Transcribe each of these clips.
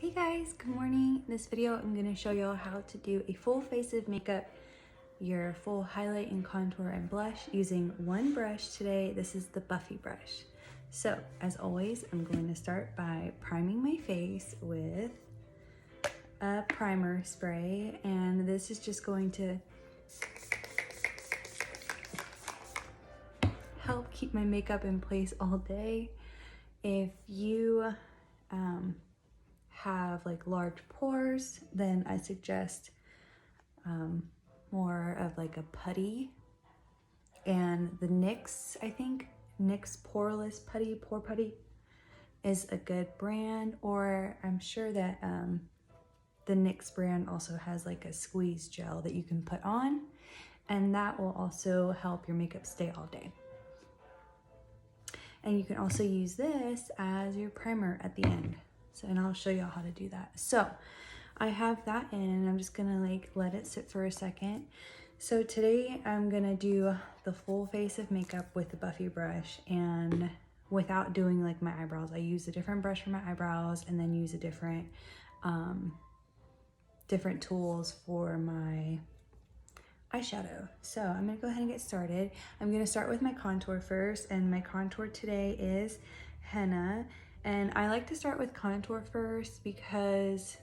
Hey guys, good morning. In this video, I'm going to show y'all how to do a full face of makeup, your full highlight and contour and blush using one brush today. This is the Buffy Brush. So, as always, I'm going to start by priming my face with a primer spray, and this is just going to help keep my makeup in place all day. If you have like large pores, then I suggest more of like a putty, and the NYX, I think NYX Poreless Putty, Pore Putty is a good brand, or I'm sure that the NYX brand also has like a squeeze gel that you can put on, and that will also help your makeup stay all day. And you can also use this as your primer at the end. So, and I'll show y'all how to do that. So I have that in, and I'm just gonna like let it sit for a second. So today I'm gonna do the full face of makeup with the Buffy brush, and without doing like my eyebrows. I use a different brush for my eyebrows and then use a different different tools for my eyeshadow. So I'm gonna go ahead and get started. I'm gonna start with my contour first, and my contour today is henna. And I like to start with contour first because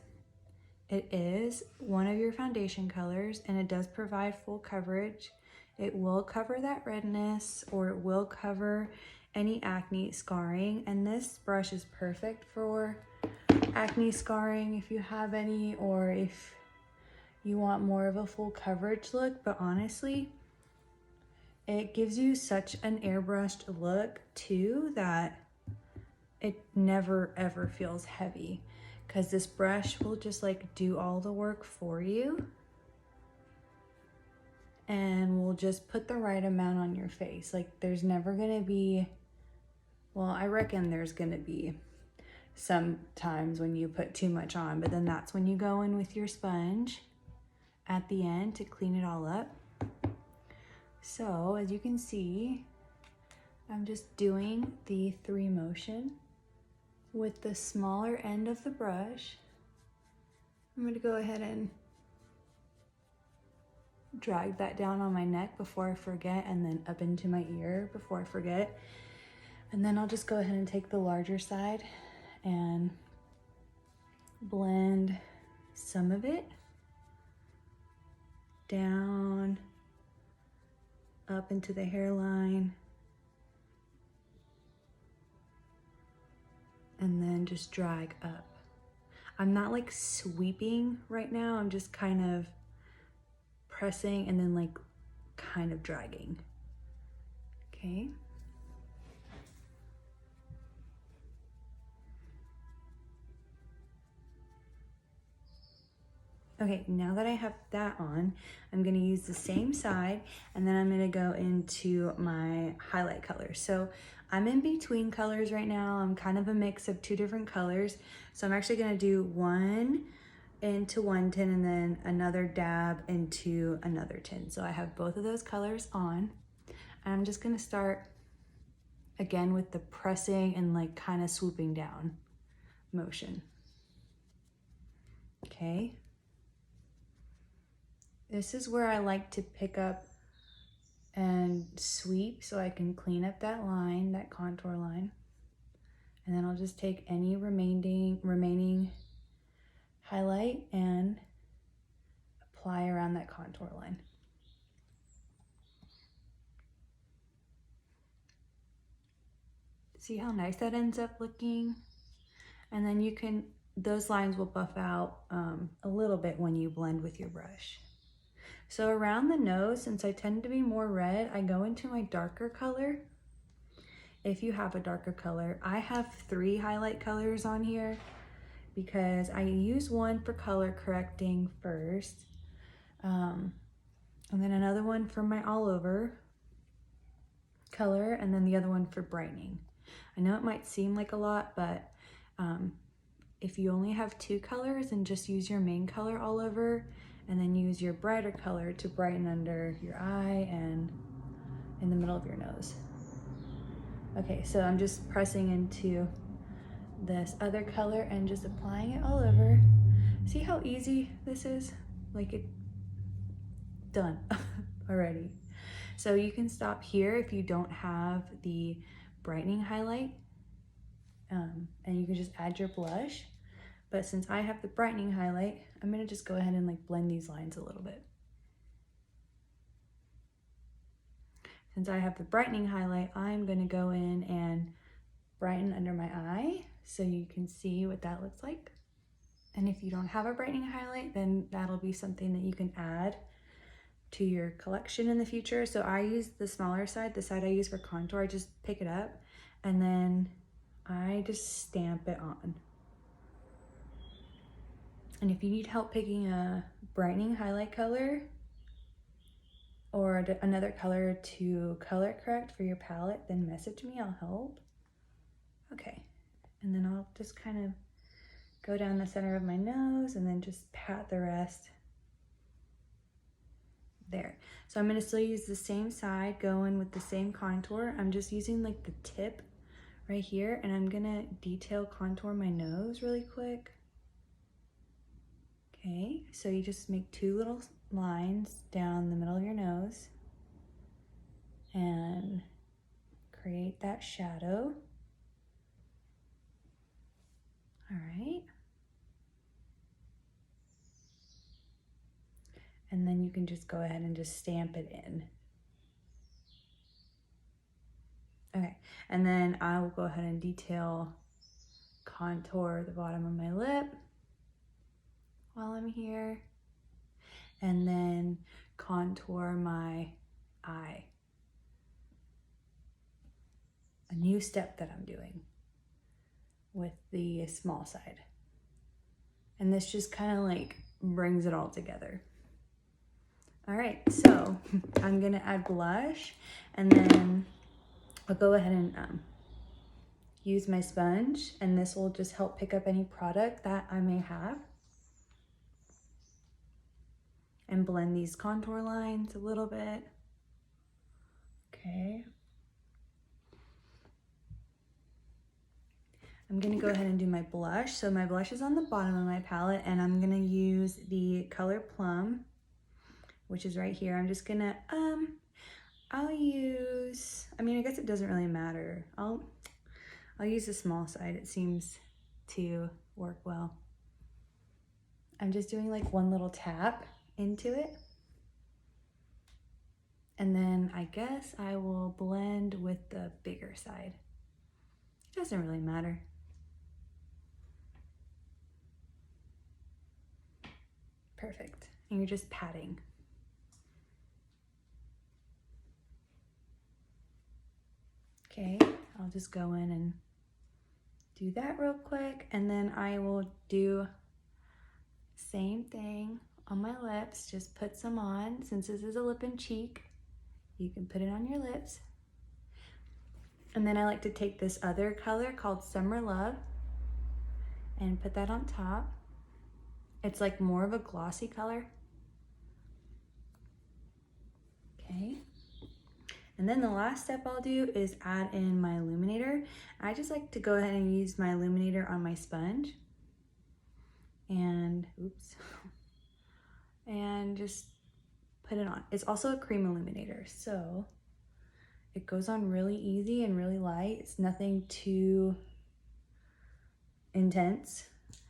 it is one of your foundation colors and it does provide full coverage. It will cover that redness, or it will cover any acne scarring. And this brush is perfect for acne scarring if you have any, or if you want more of a full coverage look. But honestly, it gives you such an airbrushed look too that it never ever feels heavy, because this brush will just like do all the work for you and will just put the right amount on your face. Like there's never gonna be, well, I reckon there's gonna be some times when you put too much on, but then that's when you go in with your sponge at the end to clean it all up. So as you can see, I'm just doing the 3 motion with the smaller end of the brush. I'm going to go ahead and drag that down on my neck before I forget, and then up into my ear before I forget. And then I'll just go ahead and take the larger side and blend some of it down up into the hairline, and then just drag up. I'm not like sweeping right now, I'm just kind of pressing and then like kind of dragging. Okay. Okay, now that I have that on, I'm gonna use the same side, and then I'm gonna go into my highlight color. So I'm in between colors right now. I'm kind of a mix of 2 different colors. So I'm actually gonna do one into one tin and then another dab into another tin. So I have both of those colors on. And I'm just gonna start again with the pressing and like kind of swooping down motion. Okay. This is where I like to pick up and sweep so I can clean up that line, that contour line. And then I'll just take any remaining highlight and apply around that contour line. See how nice that ends up looking? And then you can, those lines will buff out a little bit when you blend with your brush. So around the nose, since I tend to be more red, I go into my darker color. If you have a darker color, I have 3 highlight colors on here because I use one for color correcting first, and then another one for my all over color, and then the other one for brightening. I know it might seem like a lot, but if you only have 2 colors, and just use your main color all over, and then use your brighter color to brighten under your eye and in the middle of your nose. Okay, so I'm just pressing into this other color and just applying it all over. See how easy this is? Like it done already. So you can stop here if you don't have the brightening highlight, and you can just add your blush. But since I have the brightening highlight, I'm gonna just go ahead and like blend these lines a little bit. Since I have the brightening highlight, I'm gonna go in and brighten under my eye so you can see what that looks like. And if you don't have a brightening highlight, then that'll be something that you can add to your collection in the future. So I use the smaller side, the side I use for contour. I just pick it up and then I just stamp it on. And if you need help picking a brightening highlight color or another color to color correct for your palette, then message me, I'll help. Okay, and then I'll just kind of go down the center of my nose and then just pat the rest there. So I'm gonna still use the same side, go in with the same contour. I'm just using like the tip right here, and I'm gonna detail contour my nose really quick. Okay, so you just make two little lines down the middle of your nose and create that shadow. All right. And then you can just go ahead and just stamp it in. Okay, and then I will go ahead and detail contour the bottom of my lip while I'm here, and then contour my eye. A new step that I'm doing with the small side. And this just kind of like brings it all together. All right, so I'm gonna add blush, and then I'll go ahead and use my sponge, and this will just help pick up any product that I may have and blend these contour lines a little bit. Okay. I'm gonna go ahead and do my blush. So my blush is on the bottom of my palette, and I'm gonna use the color Plum, which is right here. I'm just gonna, I'll use, I mean, I guess it doesn't really matter. I'll use the small side. It seems to work well. I'm just doing like one little tap into it. And then I guess I will blend with the bigger side. It doesn't really matter. Perfect. And you're just patting. Okay, I'll just go in and do that real quick, and then I will do same thing on my lips. Just put some on. Since this is a lip and cheek, you can put it on your lips. And then I like to take this other color called Summer Love and put that on top. It's like more of a glossy color. Okay. And then the last step I'll do is add in my illuminator. I just like to go ahead and use my illuminator on my sponge. And, oops. And just put it on. It's also a cream illuminator, so it goes on really easy and really light. It's nothing too intense,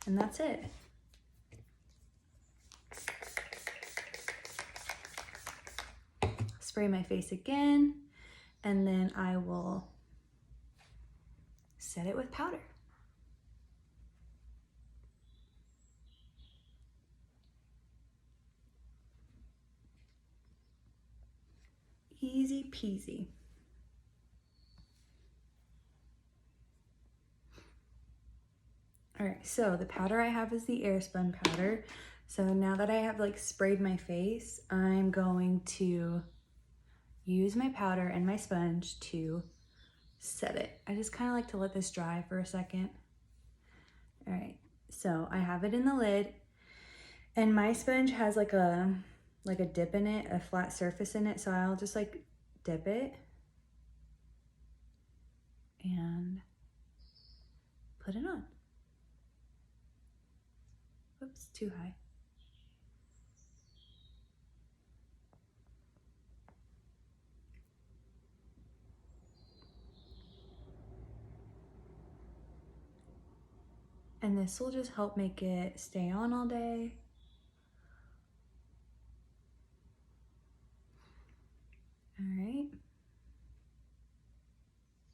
and that's it. Spray my face again, and then I will set it with powder. Easy peasy. All right, so the powder I have is the Airspun powder. So now that I have like sprayed my face, I'm going to use my powder and my sponge to set it. I just kind of like to let this dry for a second. All right, so I have it in the lid, and my sponge has like a dip in it, a flat surface in it, so I'll just like dip it and put it on. Whoops, too high. And this will just help make it stay on all day. All right.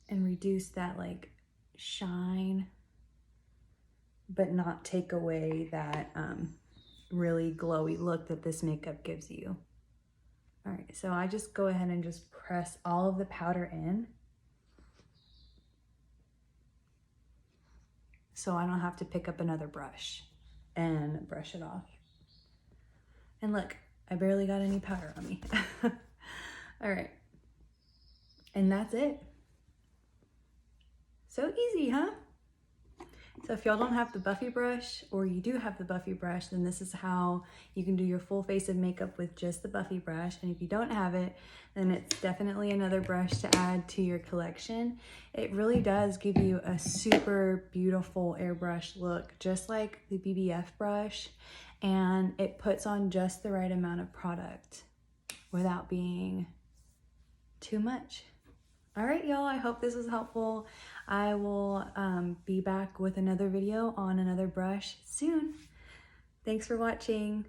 And reduce that like shine, but not take away that really glowy look that this makeup gives you. All right, so I just go ahead and just press all of the powder in, so I don't have to pick up another brush and brush it off. And look, I barely got any powder on me. All right, and that's it. So easy, huh? So if y'all don't have the Buffy brush, or you do have the Buffy brush, then this is how you can do your full face of makeup with just the Buffy brush. And if you don't have it, then it's definitely another brush to add to your collection. It really does give you a super beautiful airbrush look, just like the BBF brush. And it puts on just the right amount of product without being too much. All right, y'all, I hope this was helpful. I will be back with another video on another brush soon. Thanks for watching.